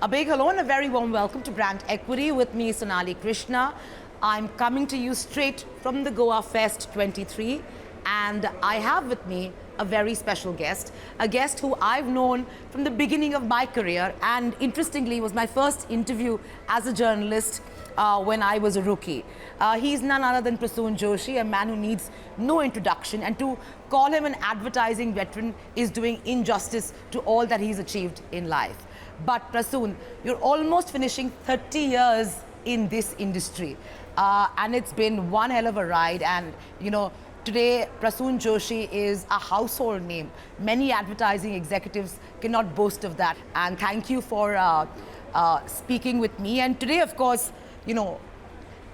big hello and a very warm welcome to Brand Equity with me, Sonali Krishna. I'm coming to you straight from the Goa Fest 23, and I have with me a very special guest, a guest who I've known from the beginning of my career, and interestingly was my first interview as a journalist when I was a rookie. He's none other than Prasoon Joshi, a man who needs no introduction, and to call him an advertising veteran is doing injustice to all that he's achieved in life. But Prasoon, you're almost finishing 30 years in this industry, and it's been one hell of a ride. And you know, today Prasoon Joshi is a household name. Many advertising executives cannot boast of that. And thank you for speaking with me. And today, of course, you know,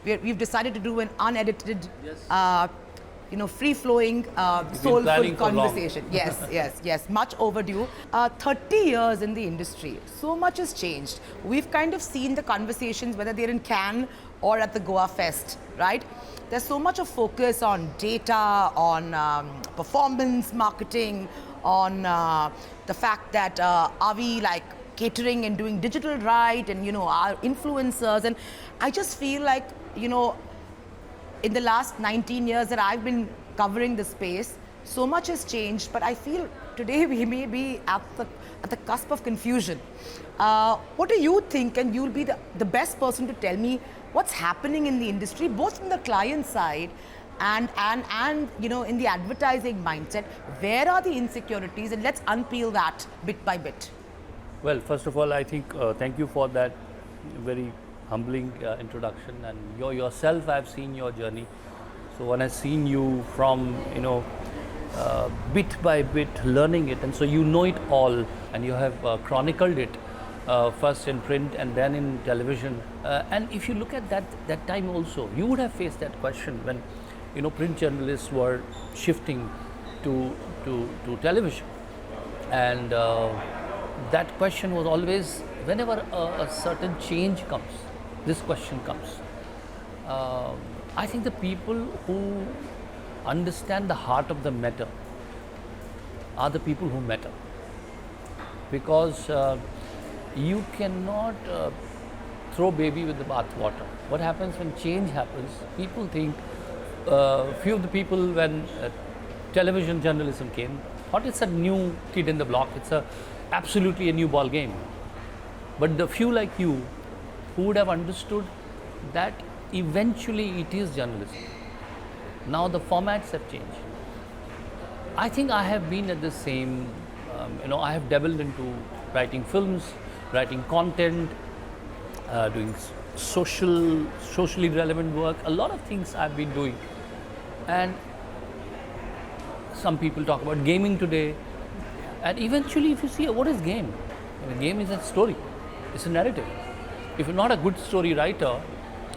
we've decided to do an unedited, free-flowing, soulful conversation. Yes, much overdue. 30 years in the industry, so much has changed. We've kind of seen the conversations, whether they're in Cannes or at the Goa Fest, right? There's so much of focus on data, on performance marketing, on the fact that are we like catering and doing digital right, and you know, our influencers. And I just feel like, you know, in the last 19 years that I've been covering the space, so much has changed, but I feel today we may be at the cusp of confusion. What do you think? And you'll be the best person to tell me what's happening in the industry, both from the client side and you know, in the advertising mindset. Where are the insecurities? And let's unpeel that bit by bit. Well, first of all, I think thank you for that very humbling introduction. And yourself, I've seen your journey. So when I've seen you from, you know, bit by bit learning it, and so you know it all, and you have chronicled it first in print and then in television. And if you look at that time also, you would have faced that question when, you know, print journalists were shifting to television. And that question was always, whenever a certain change comes, this question comes. I think the people who understand the heart of the matter are the people who matter. Because you cannot throw baby with the bath water. What happens when change happens, people think, few of the people when television journalism came, thought it's a new kid in the block, it's absolutely a new ball game. But the few like you who would have understood that eventually it is journalism. Now the formats have changed. I think I have been at the same, I have dabbled into writing films, writing content, doing socially relevant work, a lot of things I've been doing. And some people talk about gaming today. And eventually, if you see, what is game? A game is a story, it's a narrative. If you're not a good story writer,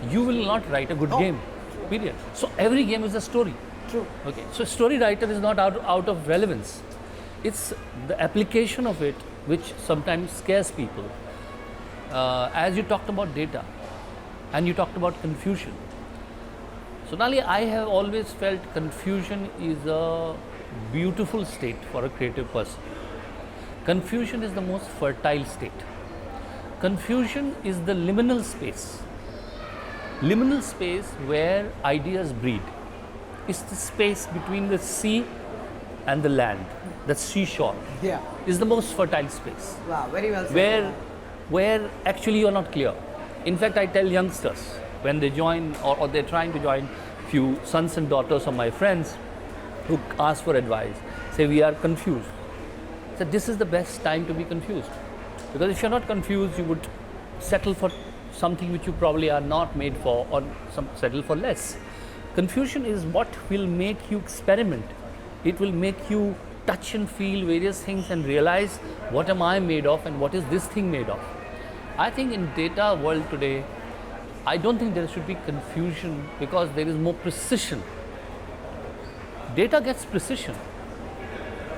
you will not write a good game, period. So every game is a story. True. Okay. So story writer is not out of relevance. It's the application of it which sometimes scares people. As you talked about data, and you talked about confusion. Sonali, I have always felt confusion is a beautiful state for a creative person. Confusion is the most fertile state. Confusion is the liminal space. Liminal space where ideas breed. It's the space between the sea and the land, the seashore. Yeah. Is the most fertile space. Wow, very well said. Where actually you're not clear. In fact, I tell youngsters when they join or they're trying to join, few sons and daughters of my friends who ask for advice, say we are confused. So this is the best time to be confused. Because if you're not confused, you would settle for something which you probably are not made for, or settle for less. Confusion is what will make you experiment. It will make you touch and feel various things and realize what am I made of and what is this thing made of. I think in data world today, I don't think there should be confusion because there is more precision. Data gets precision.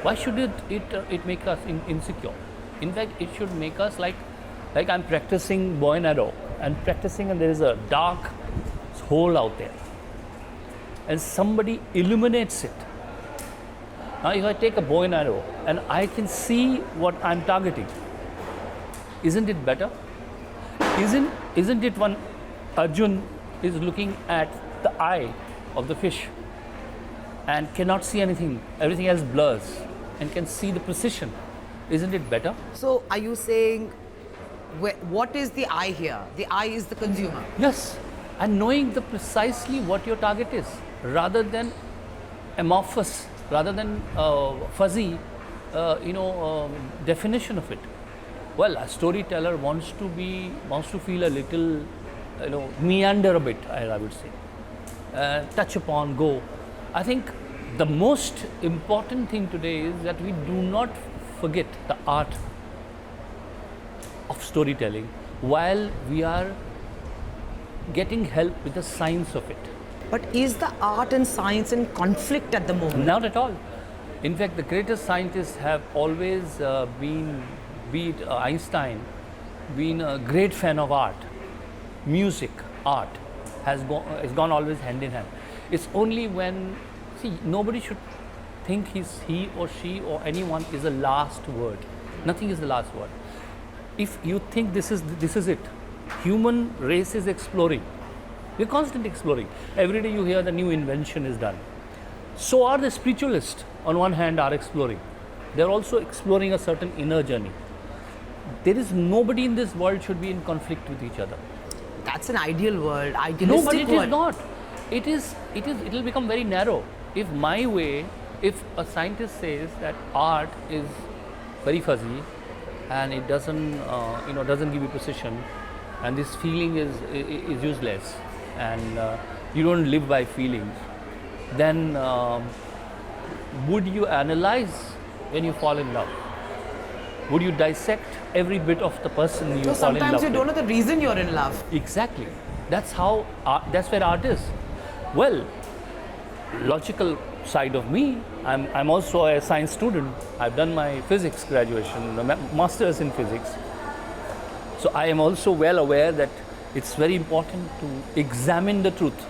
Why should it make us insecure? In fact, it should make us like I'm practicing bow and arrow and there is a dark hole out there. And somebody illuminates it. Now if I take a bow and arrow and I can see what I'm targeting, isn't it better? Isn't it when Arjun is looking at the eye of the fish and cannot see anything, everything else blurs, and can see the precision? Isn't it better? So are you saying, what is the I here? The I is the consumer. Yes, and knowing the precisely what your target is, rather than amorphous, rather than fuzzy, definition of it. Well, a storyteller wants to feel a little, meander a bit, I would say, touch upon, go. I think the most important thing today is that we do not forget the art of storytelling while we are getting help with the science of it. But is the art and science in conflict at the moment? Not at all. In fact, the greatest scientists have always been, be it Einstein, been a great fan of art. Music, art has gone always hand in hand. It's only when, nobody should think he or she or anyone is the last word. Nothing is the last word. If you think this is it, human race is exploring. We're constantly exploring. Every day you hear the new invention is done. So are the spiritualists, on one hand, are exploring. They're also exploring a certain inner journey. There is nobody in this world should be in conflict with each other. That's an ideal world, idealistic No, but it world. is not. It will become very narrow. If my way, if a scientist says that art is very fuzzy and it doesn't give you precision, and this feeling is useless, and you don't live by feelings, then would you analyze when you fall in love? Would you dissect every bit of the person you So fall in love sometimes you with? don't know the reason you're in love. Exactly. That's where art is. Well, logical side of me, I'm also a science student. I've done my physics graduation, the master's in physics. So I am also well aware that it's very important to examine the truth.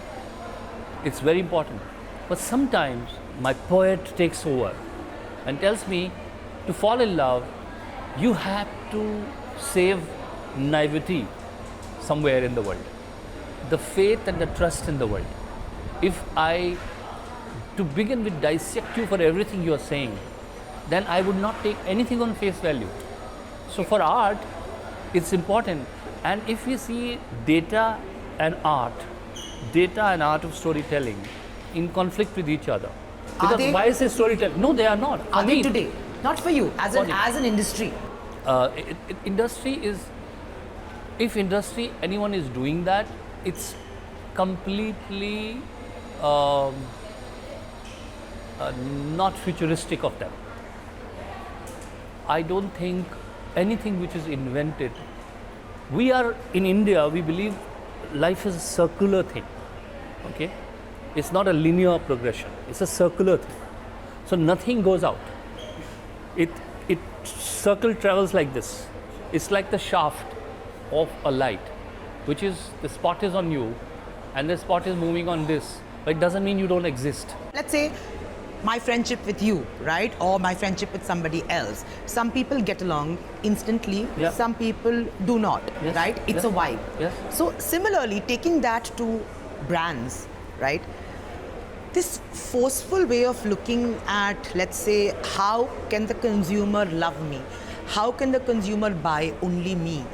It's very important. But sometimes my poet takes over and tells me to fall in love, you have to save naivety somewhere in the world. The faith and the trust in the world. If I, to begin with, dissect you for everything you are saying, then I would not take anything on face value. So for art, it's important. And if we see data and art of storytelling in conflict with each other, because why is it storytelling? No, they are not. Are they today? Not for you, as an industry. Industry is, if industry, anyone is doing that, it's completely not futuristic of them. I don't think anything which is invented. We are in India, we believe life is a circular thing. Okay? It's not a linear progression, it's a circular thing. So nothing goes out. It circle travels like this. It's like the shaft of a light, which is, the spot is on you and the spot is moving on this, but it doesn't mean you don't exist. Let's say my friendship with you, right? Or my friendship with somebody else. Some people get along instantly, Yeah. some people do not, Yes. right? It's Yes. a vibe. Yes. So similarly, taking that to brands, right? This forceful way of looking at, let's say, how can the consumer love me? How can the consumer buy only me?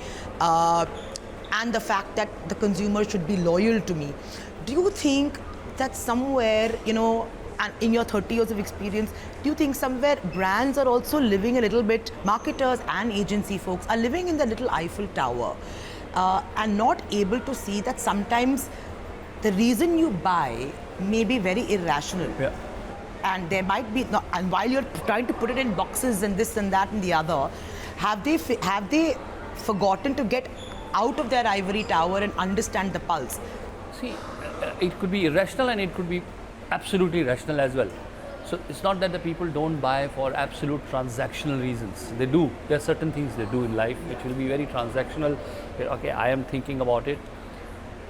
And the fact that the consumer should be loyal to me. Do you think that somewhere, and in your 30 years of experience, do you think somewhere brands are also living a little bit, marketers and agency folks are living in the little Eiffel Tower and not able to see that sometimes the reason you buy may be very irrational. Yeah. And there might be, and while you're trying to put it in boxes and this and that and the other, have they forgotten to get out of their ivory tower and understand the pulse? See, it could be irrational and it could be absolutely rational as well. So it's not that the people don't buy for absolute transactional reasons. They do. There are certain things they do in life which will be very transactional. Okay, I am thinking about it.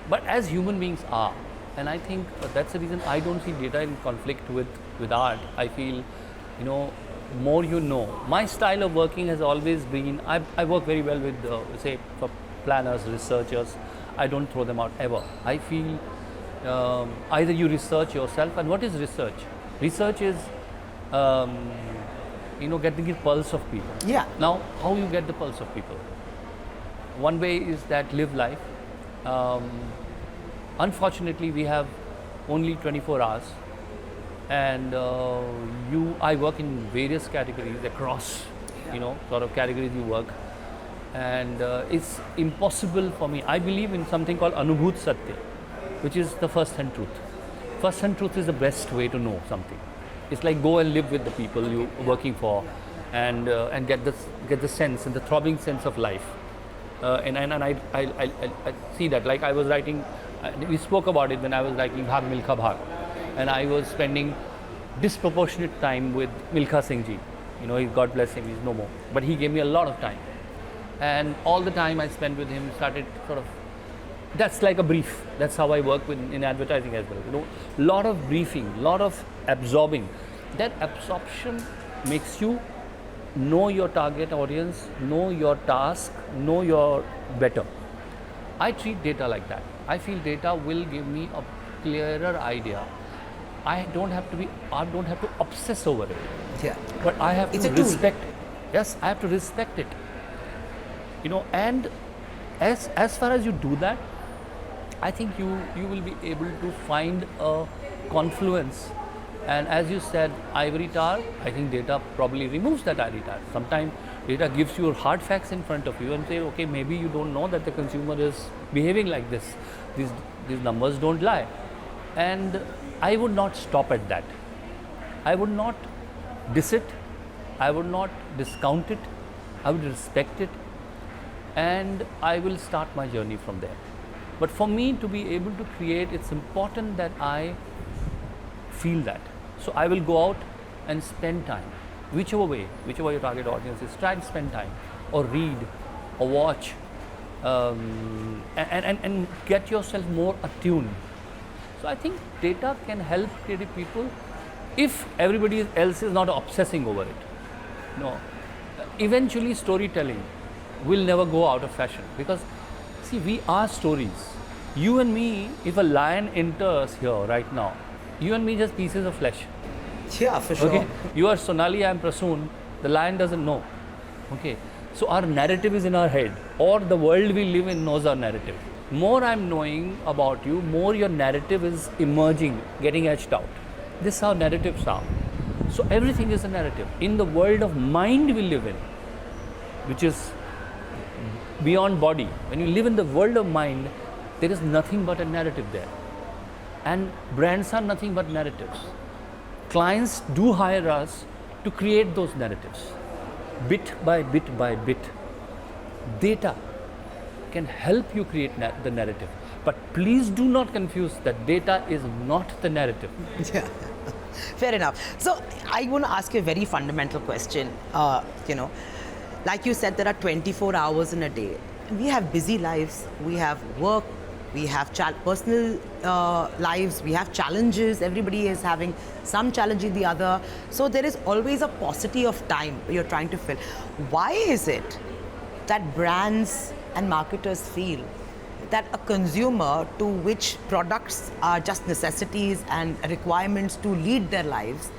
But as human beings are, and I think that's the reason I don't see data in conflict with art. I feel, more you know. My style of working has always been, I work very well with, say, for planners, researchers. I don't throw them out ever. I feel either you research yourself, and what is research? Research is, getting the pulse of people. Yeah. Now, how you get the pulse of people? One way is that live life. Unfortunately, we have only 24 hours, and I work in various categories across, sort of categories you work, and it's impossible for me. I believe in something called Anubhut Satya, which is the first-hand truth. First-hand truth is the best way to know something. It's like go and live with the people you're working for, and get the sense and the throbbing sense of life. And I see that. Like I was writing, we spoke about it when I was writing Bhag Milkha Bhag, and I was spending disproportionate time with Milkha Singh ji. God bless him, he's no more. But he gave me a lot of time, and all the time I spent with him started sort of. That's like a brief. That's how I work in advertising as well. Lot of briefing, lot of absorbing. That absorption makes you know your target audience, know your task, know your better. I treat data like that. I feel data will give me a clearer idea. I don't have to obsess over it. Yeah. But I have It's to a tool. respect. Yes, I have to respect it. And as far as you do that, I think you will be able to find a confluence. And as you said, ivory tower, I think data probably removes that ivory tower. Sometimes data gives you hard facts in front of you and say, okay, maybe you don't know that the consumer is behaving like this. These numbers don't lie. And I would not stop at that. I would not diss it. I would not discount it. I would respect it. And I will start my journey from there. But for me to be able to create, it's important that I feel that. So I will go out and spend time, whichever your target audience is, try and spend time, or read, or watch, and get yourself more attuned. So I think data can help creative people if everybody else is not obsessing over it. No, eventually storytelling will never go out of fashion, because see, we are stories. You and me, if a lion enters here right now, you and me just pieces of flesh. Yeah, for sure. Okay, you are Sonali, I am Prasoon. The lion doesn't know. Okay, so our narrative is in our head, or the world we live in knows our narrative. More I'm knowing about you, more your narrative is emerging, getting etched out. This is how narratives are. So everything is a narrative. In the world of mind we live in, which is beyond body, when you live in the world of mind, there is nothing but a narrative there. And brands are nothing but narratives. Clients do hire us to create those narratives, bit by bit by bit. Data can help you create the narrative, but please do not confuse that data is not the narrative. Yeah. Fair enough. So I want to ask you a very fundamental question. Like you said, there are 24 hours in a day. We have busy lives. We have work. We have personal lives. We have challenges. Everybody is having some challenge in the other. So there is always a paucity of time you're trying to fill. Why is it that brands and marketers feel that a consumer to which products are just necessities and requirements to lead their lives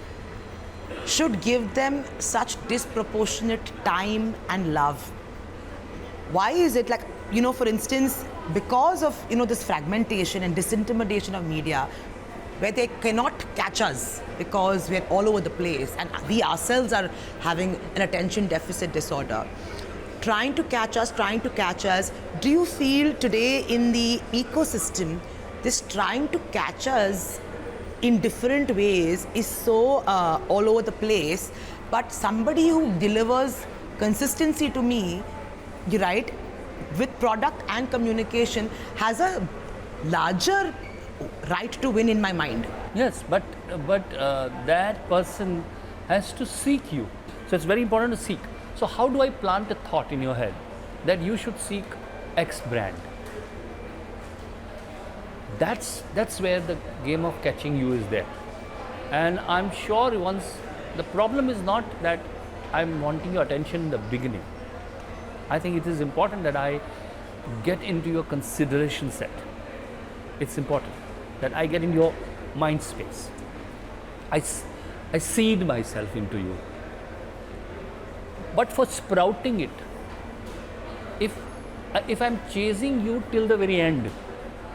should give them such disproportionate time and love? Why is it like, for instance, because of, this fragmentation and disintermediation of media, where they cannot catch us because we're all over the place and we ourselves are having an attention deficit disorder, trying to catch us, do you feel today in the ecosystem, this trying to catch us in different ways is so all over the place, but somebody who delivers consistency to me, you're right, with product and communication has a larger right to win in my mind? Yes, but that person has to seek you. So it's very important to seek. So how do I plant a thought in your head that you should seek X brand? That's where the game of catching you is there. And I'm sure the problem is not that I'm wanting your attention in the beginning. I think it is important that I get into your consideration set. It's important that I get in your mind space. I seed myself into you. But for sprouting it, if I'm chasing you till the very end,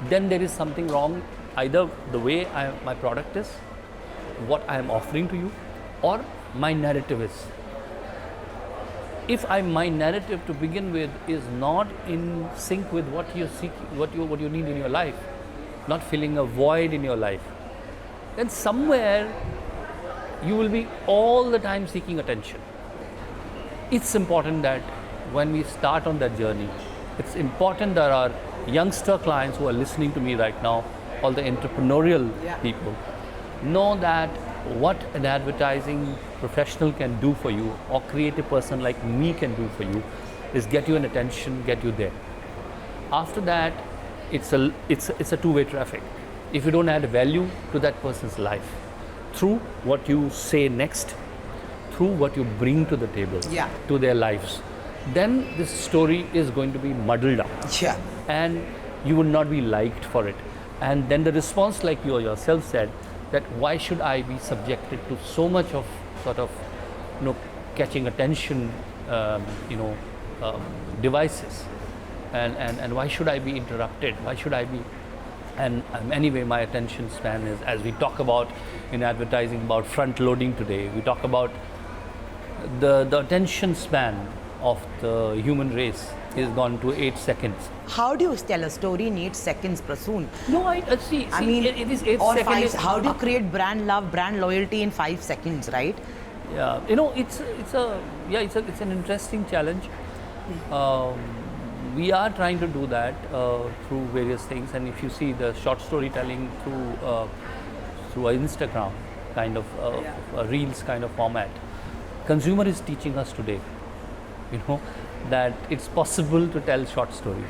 then there is something wrong, either the way my product is, what I am offering to you, or my narrative is. If my narrative to begin with is not in sync with what you're seeking, what you need in your life, not filling a void in your life, then somewhere you will be all the time seeking attention. It's important that when we start on that journey, it's important that our youngster clients who are listening to me right now, all the entrepreneurial people, know that what an advertising professional can do for you, or creative person like me can do for you, is get you an attention, get you there. After that, it's a two-way traffic. If you don't add value to that person's life through what you say next, through what you bring to the table, to their lives, then this story is going to be muddled up. And you will not be liked for it. And then the response, like you yourself said, that why should I be subjected to so much of sort of, catching attention, devices, and why should I be interrupted? Why should I be? And anyway, my attention span is, as we talk about in advertising about front loading today, we talk about the attention span of the human race is gone to 8 seconds. How do you tell a story in 8 seconds, Prasoon? No, I mean, it is 8 seconds. How do you create brand love, brand loyalty in 5 seconds, right? Yeah, it's an interesting challenge. We are trying to do that through various things, and if you see the short storytelling through Instagram kind of a reels kind of format, consumer is teaching us today, that it's possible to tell short stories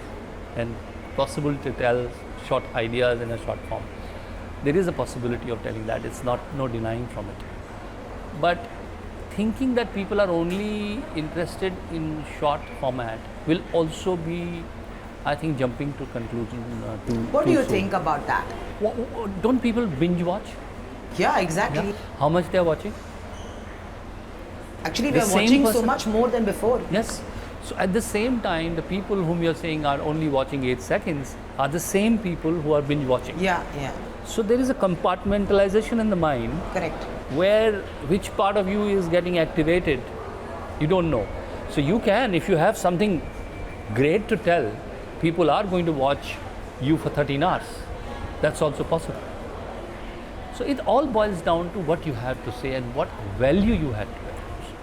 and possible to tell short ideas in a short form. There is a possibility of telling that. It's no denying from it. But thinking that people are only interested in short format will also be, I think, jumping to conclusion. What do you think about that? Don't people binge watch? Yeah, exactly. Yeah. How much they are watching? Actually, we are watching so much more than before. Yes. So at the same time, the people whom you're saying are only watching 8 seconds are the same people who are binge watching. Yeah. So there is a compartmentalization in the mind. Correct. Where which part of you is getting activated, you don't know. So you can, if you have something great to tell, people are going to watch you for 13 hours. That's also possible. So it all boils down to what you have to say and what value you have to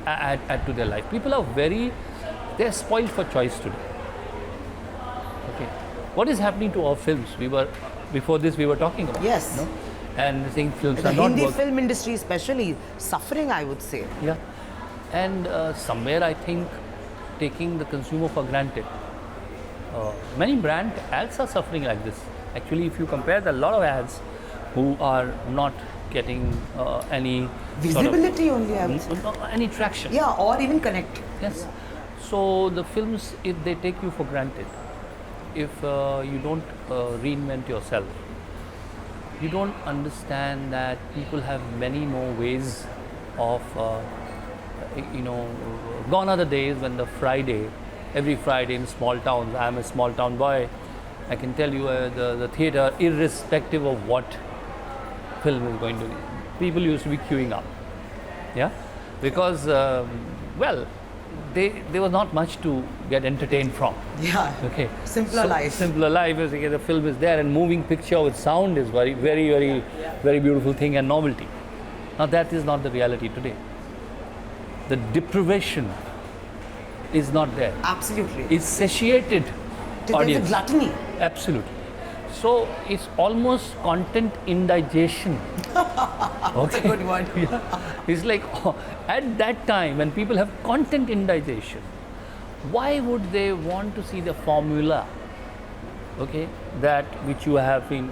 add to their life. People are they're spoiled for choice today. Okay. What is happening to our films? Before this we were talking about. Yes. And saying films the are not Hindi working. film industry especially suffering, I would say. Yeah. And somewhere I think taking the consumer for granted. Many brand ads are suffering like this. Actually, if you compare a lot of ads who are not getting any visibility only, I would say. Any traction. Yeah, or even connect. Yes. So the films, if they take you for granted, if you don't reinvent yourself, you don't understand that people have many more ways of, gone are the days when every Friday in small towns, I am a small town boy, I can tell you the theatre, irrespective of what film is going to be, people used to be queuing up. Yeah? Because, there was not much to get entertained from. Yeah. Okay. Simpler life. Simpler life is, okay, the film is there, and moving picture with sound is very, very, very, very beautiful thing and novelty. Now that is not the reality today. The deprivation is not there. Absolutely. It's satiated audience. There's a gluttony. Absolutely. So it's almost content indigestion. That's a good word. Yeah. It's like at that time when people have content indigestion, why would they want to see the formula, okay, that which you have been,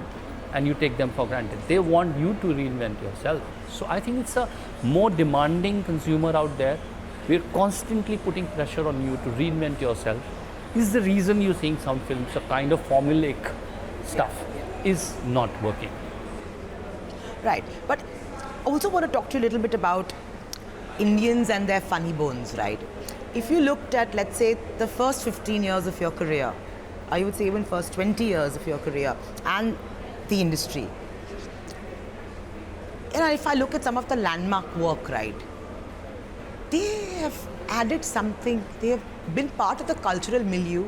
and you take them for granted? They want you to reinvent yourself. So I think it's a more demanding consumer out there. We're constantly putting pressure on you to reinvent yourself. is the reason you're seeing some films, a kind of formulaic stuff is not working. Right. But I also want to talk to you a little bit about Indians and their funny bones, right? If you looked at, let's say, the first 15 years of your career, I would say even first 20 years of your career and the industry, if I look at some of the landmark work, right, they have added something, they have been part of the cultural milieu,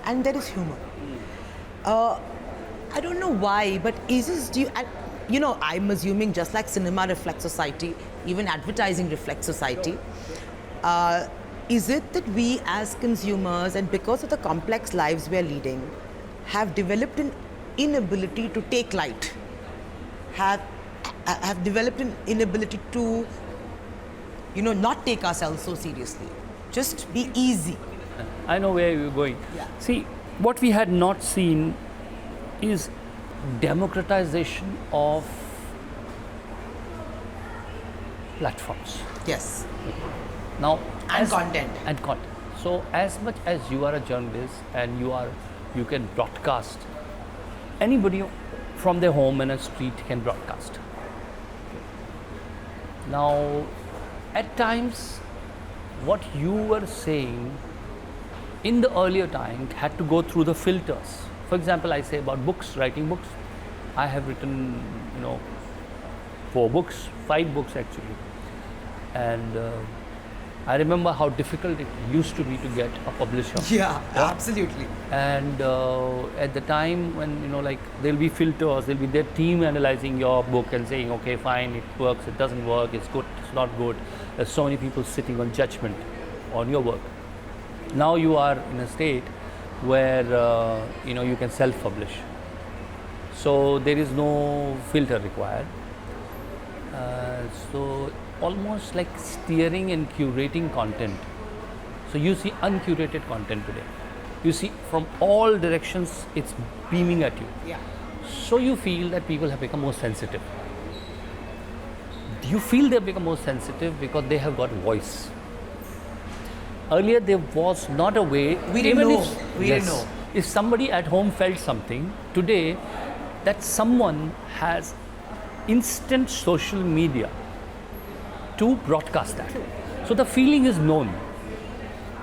and there is humor. I don't know why, but is this, I'm assuming just like cinema reflects society, even advertising reflects society. Is it that we as consumers, and because of the complex lives we are leading, have developed an inability to take light, have developed an inability to, not take ourselves so seriously, just be easy? I know where you're going. Yeah. See, what we had not seen is democratization of platforms. Yes. Now, And content. And content. So as much as you are a journalist and you can broadcast, anybody from their home in a street can broadcast. Now, at times, what you were saying in the earlier time had to go through the filters. For example, I say about books, writing books. I have written, 4 books, 5 books actually. And I remember how difficult it used to be to get a publisher. Yeah, absolutely. And at the time when, there'll be filters, there'll be their team analyzing your book and saying, okay, fine, it works, it doesn't work, it's good, it's not good. There's so many people sitting on judgment on your work. Now you are in a state where, you can self-publish. So there is no filter required. So almost like steering and curating content. So you see uncurated content today. You see from all directions it's beaming at you. Yeah. So you feel that people have become more sensitive. Do you feel they've become more sensitive because they have got voice? Earlier there was not a way. We didn't know. We didn't know. If somebody at home felt something, today that someone has instant social media to broadcast that. So the feeling is known.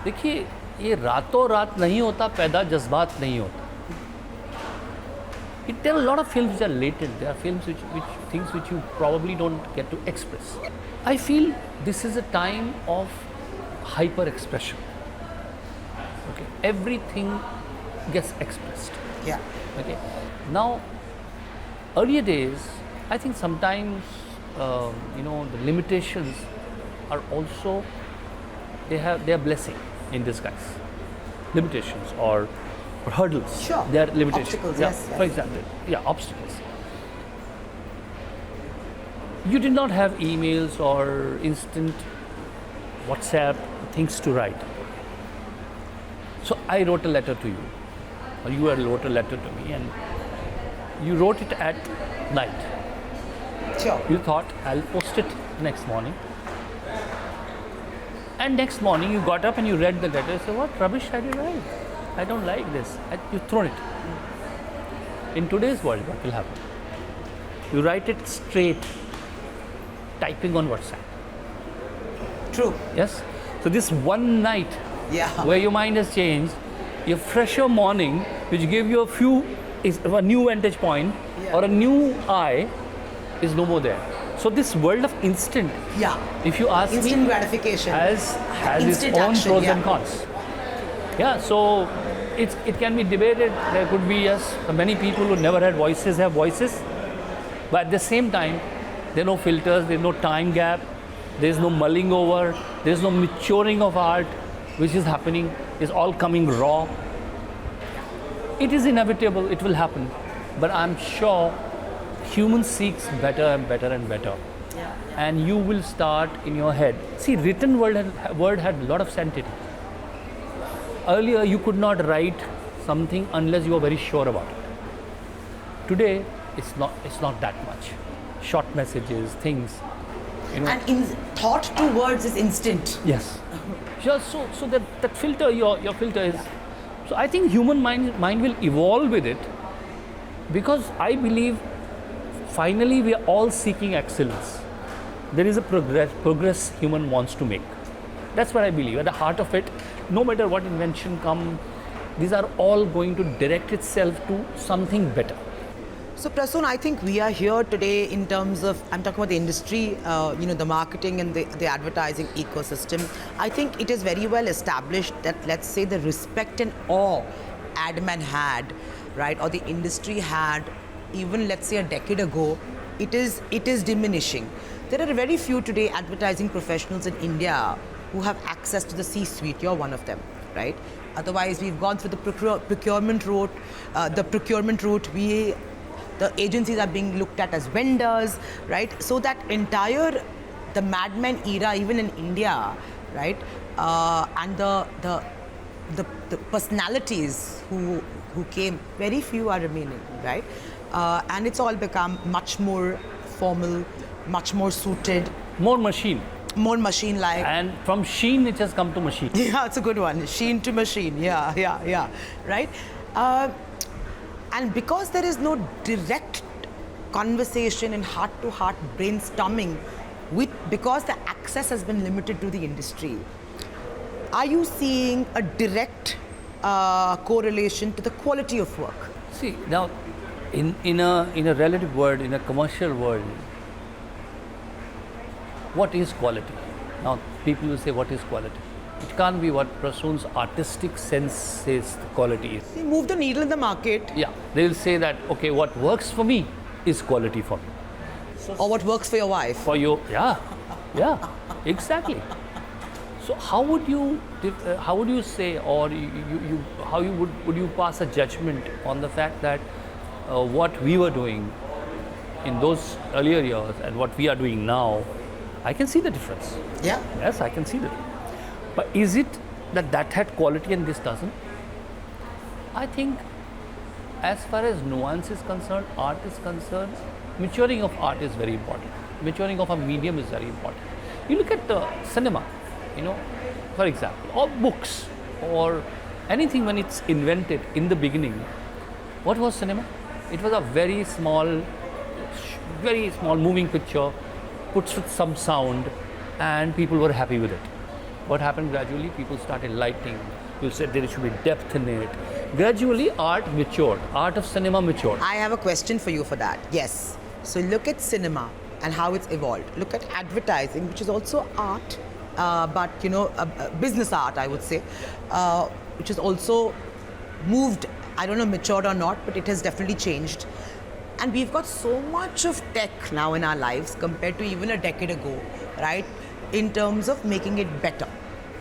देखिए ये रातों रात नहीं होता पैदा जज्बात नहीं होता. There are a lot of films which are latent. There are films which you probably don't get to express. I feel this is a time of hyper expression. Okay, everything gets expressed. Yeah. Okay. Now, earlier days, I think sometimes the limitations are also they are blessing in disguise. Limitations or hurdles. Sure. They are limitations. Obstacles. Yeah. Yes. For example, obstacles. You did not have emails or instant WhatsApp things to write. So I wrote a letter to you, or you wrote a letter to me, and you wrote it at night. Sure. You thought, I'll post it next morning. And next morning you got up and you read the letter. You said, what rubbish had you write? I don't like this. You throw it. In today's world, what will happen? You write it straight, typing on WhatsApp. True. Yes? So this one night where your mind has changed, your fresher morning, which gave you a new vantage point or a new eye, is no more there. So this world of instant, if you ask instant me, gratification has its own action, pros and cons. Yeah, so it can be debated. There could be, many people who never had voices have voices. But at the same time, there are no filters, there's no time gap, there's no mulling over, there's no maturing of art, which is happening, is all coming raw. It is inevitable, it will happen. But I'm sure human seeks better and better and better. And you will start in your head. See, written word had a lot of sanctity. Earlier, you could not write something unless you were very sure about it. Today, it's not that much. Short messages, things. And thought to words is instant. Yes. So that filter, your filter is So I think human mind will evolve with it, because I believe finally we are all seeking excellence. There is a progress human wants to make. That's what I believe. At the heart of it, no matter what invention come, these are all going to direct itself to something better. So Prasoon, I think we are here today in terms of, I'm talking about the industry, the marketing and the advertising ecosystem. I think it is very well established that, let's say, the respect and awe adman had, right, or the industry had, even let's say a decade ago, it is diminishing. There are very few today advertising professionals in India who have access to the C-suite. You're one of them, right? Otherwise, we've gone through the procurement route. The agencies are being looked at as vendors, right? So that the madman era, even in India, right? And the personalities who came, very few are remaining, right? And it's all become much more formal, much more suited. More machine. More machine-like. And from sheen, it has come to machine. Yeah, it's a good one. Sheen to machine. Yeah. Right? And because there is no direct conversation and heart-to-heart brainstorming, because the access has been limited to the industry, are you seeing a direct correlation to the quality of work? See, now, in a relative world, in a commercial world, what is quality? Now, people will say, what is quality? It can't be what Prasoon's artistic sense says the quality is. You move the needle in the market. Yeah, they will say that, okay, what works for me is quality for me. Or what works for your wife. For you, yeah, exactly. So how would you say, or would you pass a judgment on the fact that what we were doing in those earlier years and what we are doing now, I can see the difference. Yeah. Yes, I can see that. But is it that had quality and this doesn't? I think as far as nuance is concerned, art is concerned, maturing of art is very important. Maturing of a medium is very important. You look at cinema, for example, or books, or anything when it's invented in the beginning. What was cinema? It was a very small moving picture, put with some sound, and people were happy with it. What happened gradually? People started lighting. You said there should be depth in it. Gradually, art matured. Art of cinema matured. I have a question for you for that. Yes. So look at cinema and how it's evolved. Look at advertising, which is also art, but business art, I would say, which has also moved. I don't know, matured or not, but it has definitely changed. And we've got so much of tech now in our lives compared to even a decade ago, right? In terms of making it better.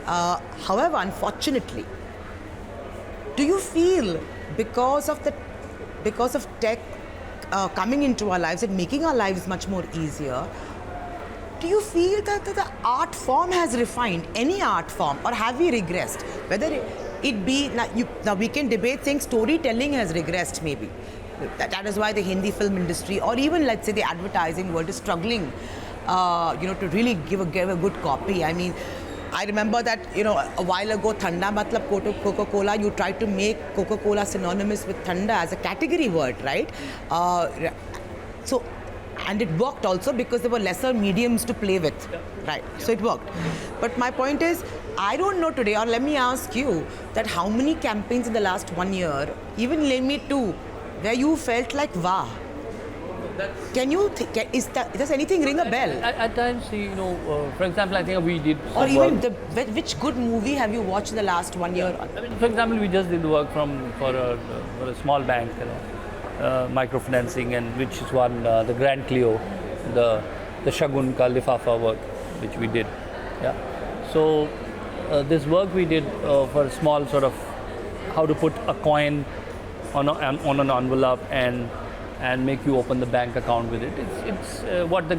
However, unfortunately, do you feel because of tech coming into our lives and making our lives much more easier, do you feel that the art form has refined, any art form, or have we regressed? Whether it be, now we can debate saying storytelling has regressed maybe. That is why the Hindi film industry, or even let's say the advertising world, is struggling to really give a good copy. I mean, I remember that, a while ago, Thanda matlab Coca-Cola, you tried to make Coca-Cola synonymous with Thanda as a category word, right? So, and it worked also because there were lesser mediums to play with, right? So it worked. But my point is, I don't know today, or let me ask you, that how many campaigns in the last 1 year, even name me 2, where you felt like, wow. Can you, does anything ring a bell? At times, for example, I think we did or even which good movie have you watched in the last 1 year? I mean, for example, we just did work for a small bank, microfinancing, and which is one, the Grand Clio, the Shagun Ka Lifafa work, which we did. Yeah. So this work we did for a small sort of how to put a coin on an envelope and make you open the bank account with it. It's won the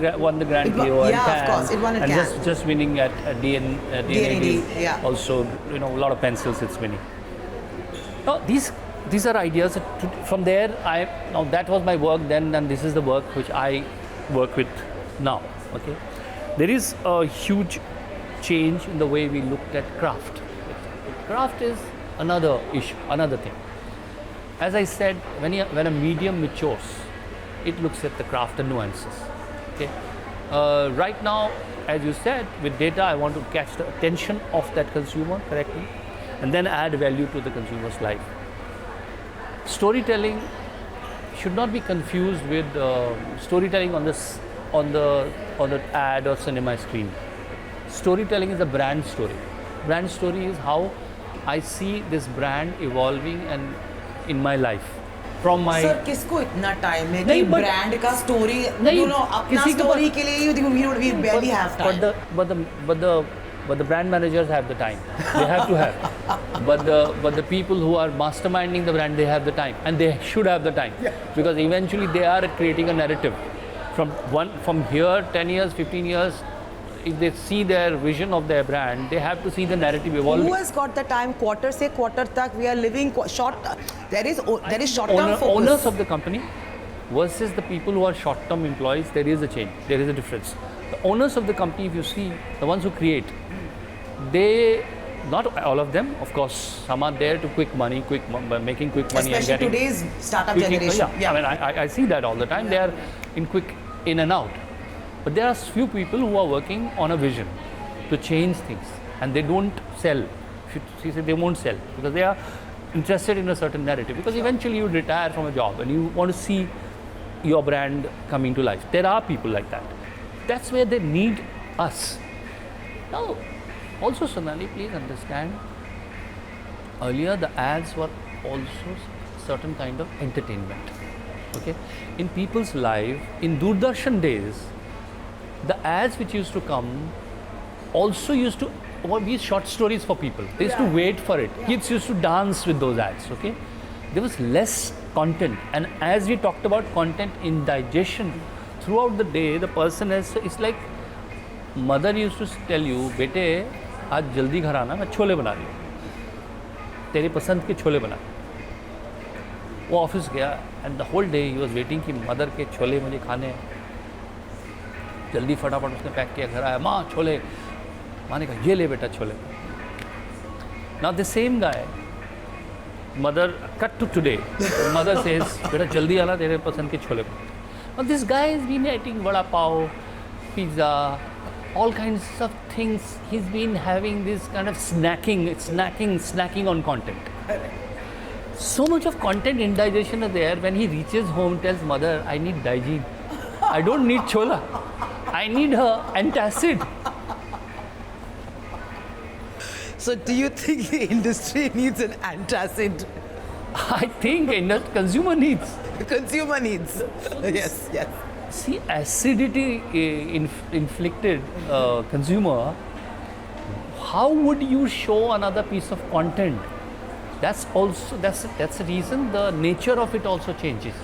Grand Clio and of course, it won and just winning at DNAD. Yeah. Also, a lot of pencils it's winning. Now these are ideas. From there, now that was my work then, and this is the work which I work with now. Okay, there is a huge change in the way we looked at craft. Craft is another issue, another thing. As I said, when a medium matures, it looks at the craft and nuances. Okay. Right now, as you said, with data, I want to catch the attention of that consumer correctly, and then add value to the consumer's life. Storytelling should not be confused with storytelling on the ad or cinema screen. Storytelling is a brand story. Brand story is how I see this brand evolving and in my life. From my Sir, किसको इतना time है कि नहीं, but- brand का story नहीं, अपना किसी के स्टोरी पास- के लिए we barely have time. But the brand managers have the time. They have to have. But the people who are masterminding the brand, they have the time, and they should have the time, because eventually they are creating a narrative. From here, 10 years, 15 years, if they see their vision of their brand, they have to see the narrative evolving. Who has got the time? Quarter se quarter tak we are living short. There is short term focus. Owners of the company versus the people who are short-term employees, there is a change. There is a difference. The owners of the company, if you see, the ones who create, they, not all of them, of course, some are there to making quick money. Especially and getting today's startup quick- generation. Yeah. I mean, I see that all the time. They are quick in and out. But there are few people who are working on a vision to change things, and they don't sell. She said they won't sell because they are interested in a certain narrative. Because eventually you retire from a job and you want to see your brand coming to life. There are people like that. That's where they need us. Now, also Sonali, please understand, earlier the ads were also certain kind of entertainment. Okay, in people's life, in Doordarshan days, the ads which used to come also used to be short stories for people. They used to wait for it. Kids used to dance with those ads. Okay, there was less content, and as we talked about content indigestion, throughout the day, the person has, it's like mother used to tell you, बेटे आज जल्दी घर आना, मैं छोले बना रही हूँ, तेरे पसंद के छोले बना. वो ऑफिस गया and the whole day he was waiting कि मदर के छोले मुझे खाने हैं. जल्दी फटाफट उसने पैक किया, घर आया, माँ छोले. माँ ने कहा ये ले बेटा chole. Now the same guy, mother, cut to today, mother says बेटा जल्दी आना, तेरे पसंद के chole. Now this guy has been eating vada pav, pizza, all kinds of things. He's been having this kind of snacking on content. So much of content indigestion is there. When he reaches home, tells mother, I need Digene. I don't need chola. I need her antacid. So do you think the industry needs an antacid? I think consumer needs. Consumer needs. Yes, yes. See, acidity inflicted consumer, how would you show another piece of content? That's the reason the nature of it also changes.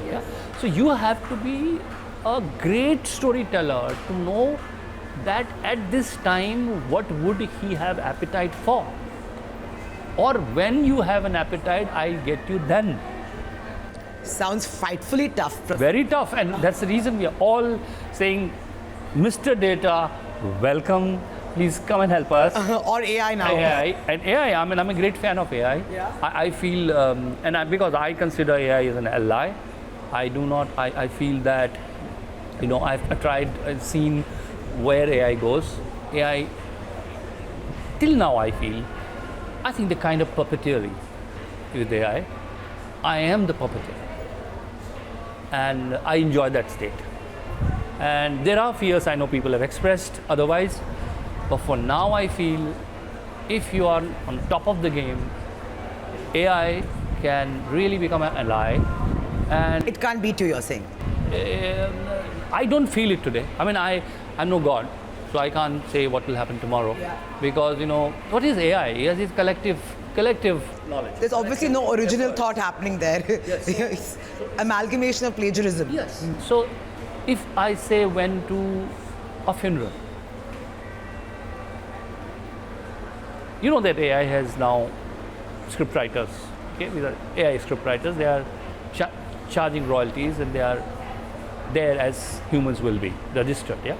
Yeah? So you have to be a great storyteller to know that at this time what would he have appetite for, or when you have an appetite, I get you then. Sounds frightfully tough. Very tough, and that's the reason we are all saying, Mr. Data, welcome. Please come and help us. Or AI now. AI. I mean, I'm a great fan of AI. Yeah. I feel, because I consider AI as an ally. I do not. I feel that, I've seen where AI goes. AI, till now, I think the kind of puppeteering with AI, I am the puppeteer. And I enjoy that state. And there are fears I know people have expressed otherwise. But for now, I feel if you are on top of the game, AI can really become an ally. And It can't beat you, you're saying. I don't feel it today. I mean, I'm no God, so I can't say what will happen tomorrow. Yeah. Because, what is AI? AI is collective knowledge. There's obviously no original thought happening there. It's amalgamation of plagiarism. Yes. So, if I say went to a funeral, you know that AI has now script writers. Okay, these are AI script writers. They are charging royalties, and they are there as humans will be registered. Yeah.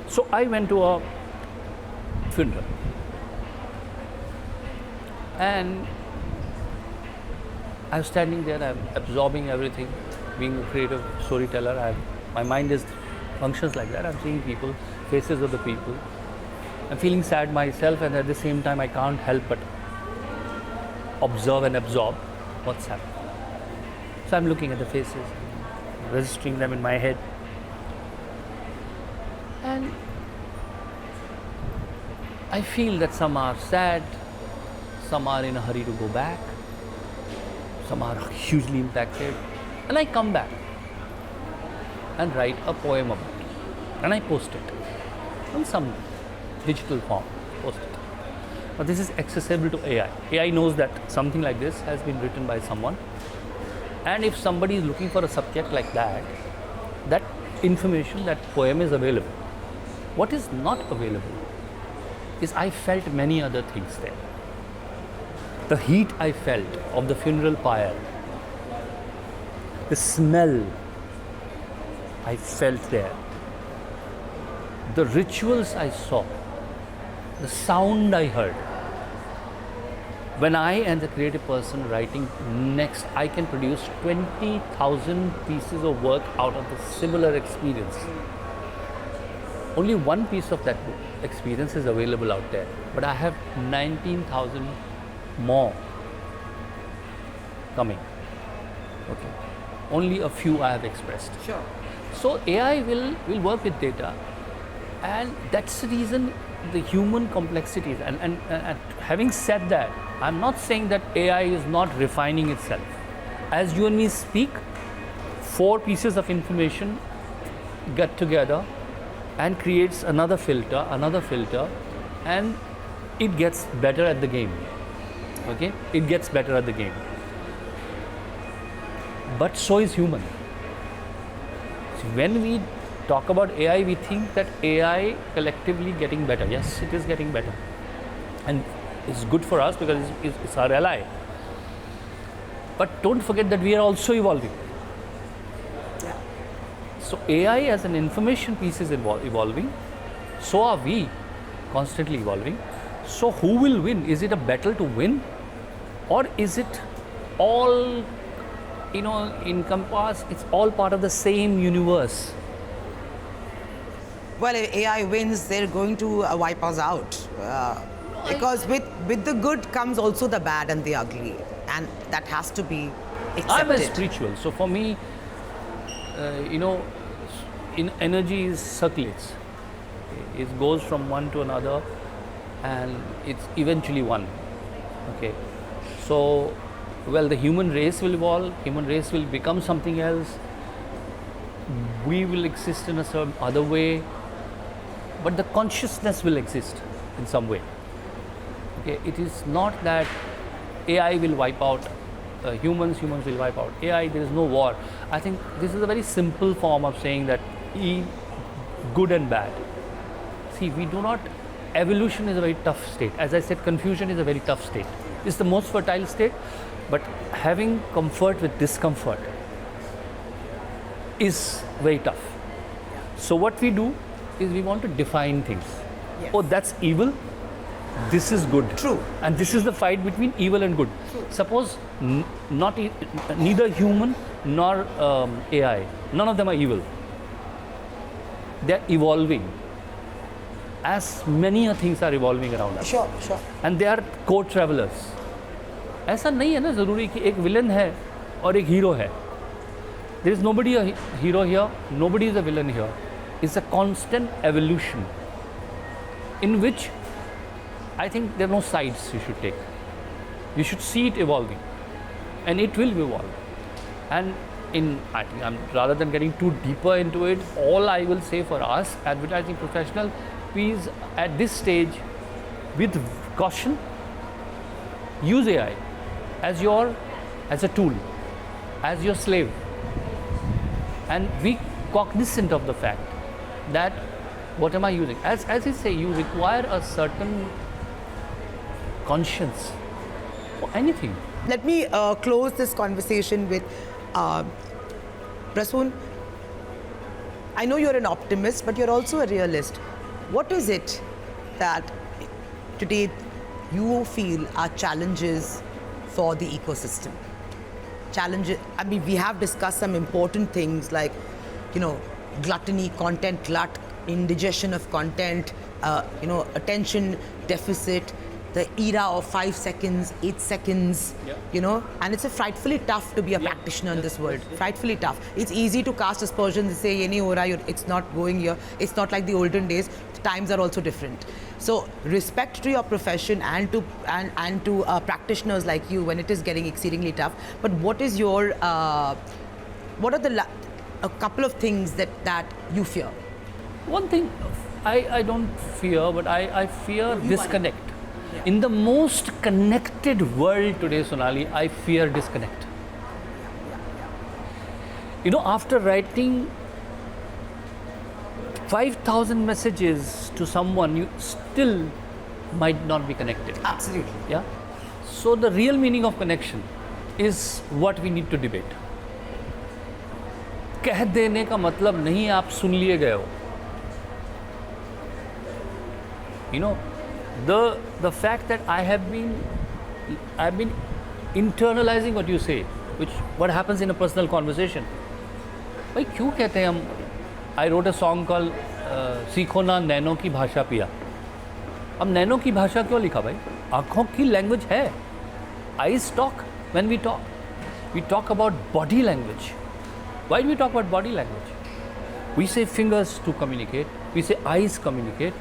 So I went to a funeral. And I'm standing there, I'm absorbing everything. Being a creative storyteller, my mind functions like that. I'm seeing people, faces of the people. I'm feeling sad myself, and at the same time, I can't help but observe and absorb what's happening. So I'm looking at the faces, registering them in my head. And I feel that some are sad, some are in a hurry to go back, some are hugely impacted. And I come back and write a poem about it. And I post it in some digital form. Post it. But this is accessible to AI. AI knows that something like this has been written by someone. And if somebody is looking for a subject like that, that information, that poem is available. What is not available is I felt many other things there. The heat I felt of the funeral pyre, the smell I felt there, the rituals I saw, the sound I heard. When I am the creative person writing next, I can produce 20,000 pieces of work out of the similar experience. Only one piece of that experience is available out there, but I have 19,000 more coming. Okay. Only a few I have expressed. Sure. So AI will work with data, and that's the reason the human complexities. And having said that, I'm not saying that AI is not refining itself. As you and me speak, 4 pieces of information get together and creates another filter, and it gets better at the game. Okay? It gets better at the game. But so is human. So when we talk about AI, we think that AI collectively getting better. Yes, it is getting better. And it's good for us because it's our ally. But don't forget that we are also evolving. Yeah. So AI as an information piece is evolving. So are we, constantly evolving. So who will win? Is it a battle to win? Or is it all, encompassed, it's all part of the same universe? Well, if AI wins, they're going to wipe us out. Because with the good comes also the bad and the ugly. And that has to be accepted. I'm a spiritual. So for me, energy circulates. It goes from one to another, and it's eventually one. Okay. So, well, the human race will evolve. Human race will become something else. We will exist in a certain other way, but the consciousness will exist in some way. Okay. It is not that AI will wipe out humans will wipe out AI. There is no war. I think this is a very simple form of saying that good and bad. See, we do not. Evolution is a very tough state. As I said, confusion is a very tough state. It's the most fertile state, but having comfort with discomfort is very tough. So what we do is we want to define things. Yes. Oh, that's evil. This is good. True. And this is the fight between evil and good. True. Suppose neither human nor AI, none of them are evil. They're evolving. As many things are evolving around us. Sure. And they are co-travelers. ऐसा नहीं है ना ज़रूरी कि एक villain है और एक hero है. There is nobody a hero here, nobody is a villain here. It's a constant evolution in which I think there are no sides you should take. You should see it evolving, and it will evolve. And I think rather than getting too deeper into it, all I will say for us advertising professional, please at this stage, with caution, use AI as a tool, as your slave, and be cognizant of the fact that what am I using? As I say, you require a certain conscience for anything. Let me close this conversation with Prasoon. I know you're an optimist, but you're also a realist. What is it that today you feel are challenges for the ecosystem? Challenges, I mean, we have discussed some important things like, gluttony, content glut, indigestion of content, attention deficit, the era of 5 seconds, 8 seconds, and it's frightfully tough to be a practitioner in this world. Frightfully tough. It's easy to cast aspersions and say, it's not going here. It's not like the olden days. Times are also different. So respect to your profession and to practitioners like you when it is getting exceedingly tough. But what is your, what are a couple of things that you fear? One thing I don't fear, but I fear disconnect. In the most connected world today, Sonali, I fear disconnect. After writing 5,000 messages to someone, you still might not be connected. Absolutely. Yeah. So the real meaning of connection is what we need to debate. कह देने का मतलब नहीं आप सुन लिए गए हो. The fact that I've been internalizing what you say, what happens in a personal conversation. भाई क्यों कहते हैं हम? I wrote a song called सीखो ना नैनो की भाषा पिया. अब नैनो की भाषा क्यों लिखा भाई? आँखों की language है. Eyes talk when we talk. We talk about body language. Why do we talk about body language? We say fingers to communicate. We say eyes communicate.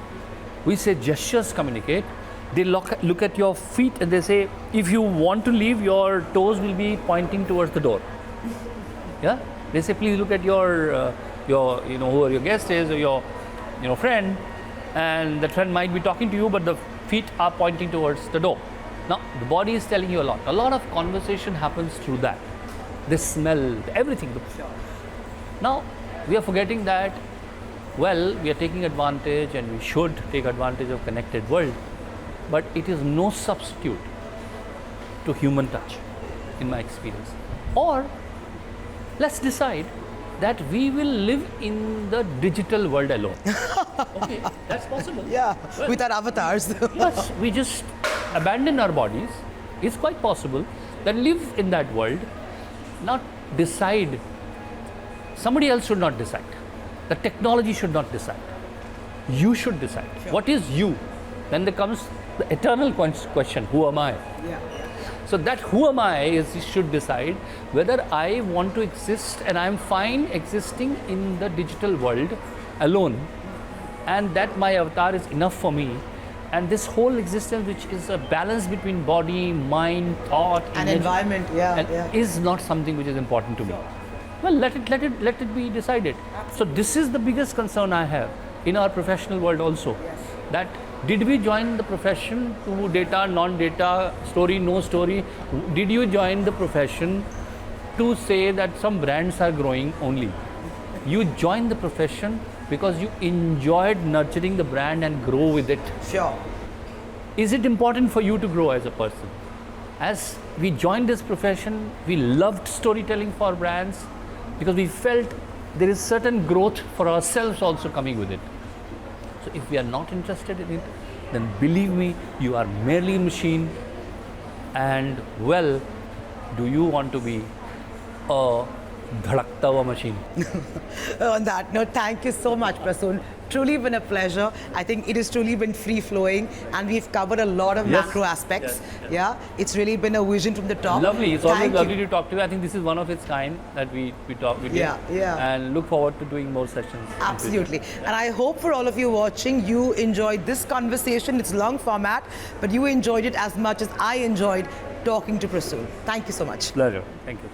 We say gestures communicate. They look at your feet and they say, if you want to leave, your toes will be pointing towards the door. Yeah? They say, please look at your whoever your guest is or your friend, and the friend might be talking to you, but the feet are pointing towards the door. Now, the body is telling you a lot. A lot of conversation happens through that. The smell, everything. Now, we are forgetting that, well, we are taking advantage and we should take advantage of connected world, but it is no substitute to human touch, in my experience. Or, let's decide that we will live in the digital world alone. Okay, that's possible. Yeah, well, with our avatars. Yes, we just abandon our bodies. It's quite possible that live in that world, not decide. Somebody else should not decide. The technology should not decide. You should decide. Sure. What is you? Then there comes the eternal question, who am I? Yeah. So that who am I should decide whether I want to exist, and I'm fine existing in the digital world alone, and that my avatar is enough for me, and this whole existence, which is a balance between body, mind, thought, and environment, is not something which is important to me. Well, let it be decided. Absolutely. So this is the biggest concern I have in our professional world also. Yes. That did we join the profession to data, non-data, story, no story? Did you join the profession to say that some brands are growing only? You joined the profession because you enjoyed nurturing the brand and grow with it. Sure. Is it important for you to grow as a person? As we joined this profession, we loved storytelling for brands because we felt there is certain growth for ourselves also coming with it. So if we are not interested in it, then believe me, you are merely a machine. And well, do you want to be a dhadakta hua machine? On that note, thank you so much, Prasoon. Truly been a pleasure. I think it has truly been free-flowing, and we've covered a lot of macro aspects. Yes. Yeah, it's really been a vision from the top. Lovely. It's always lovely to talk to you. I think this is one of its kind that we talk with you. Yeah. And look forward to doing more sessions. Absolutely. And I hope for all of you watching, you enjoyed this conversation. It's long format, but you enjoyed it as much as I enjoyed talking to Prasoon. Thank you so much. Pleasure. Thank you.